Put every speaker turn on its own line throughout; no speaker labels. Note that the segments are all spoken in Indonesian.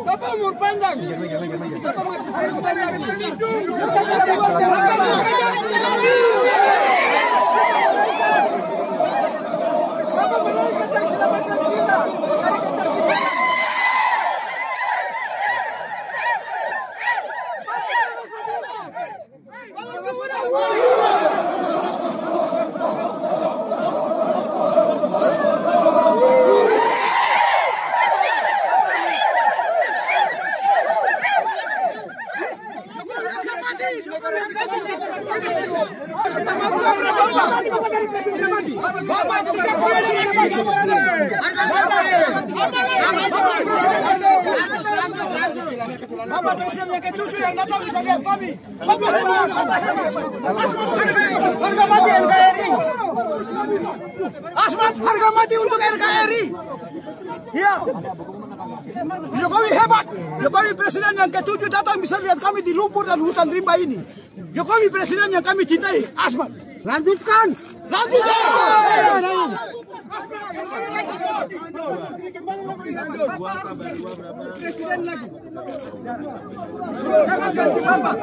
Bapak umur panjang. Bapak Presiden yang ke-7 yang datang bisa lihat kami. Harga mati NKRI. Asmat, harga mati untuk NKRI. Iya. Jokowi hebat. Jokowi Presiden yang ke-7 datang bisa lihat kami di lumpur dan hutan rimba ini. Jokowi Presiden yang kami cintai. Asmat. Lanjutkan. Lanjutkan. Presiden lagi. Jangan ganti Bapak.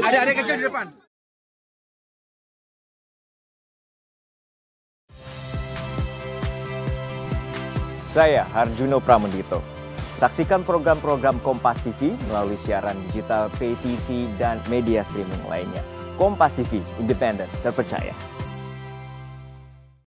Ada kecil di depan.
Saya Harjuno Pramendito. Saksikan program-program Kompas TV melalui siaran digital, pay TV, dan media streaming lainnya. Kompas TV, independen, terpercaya.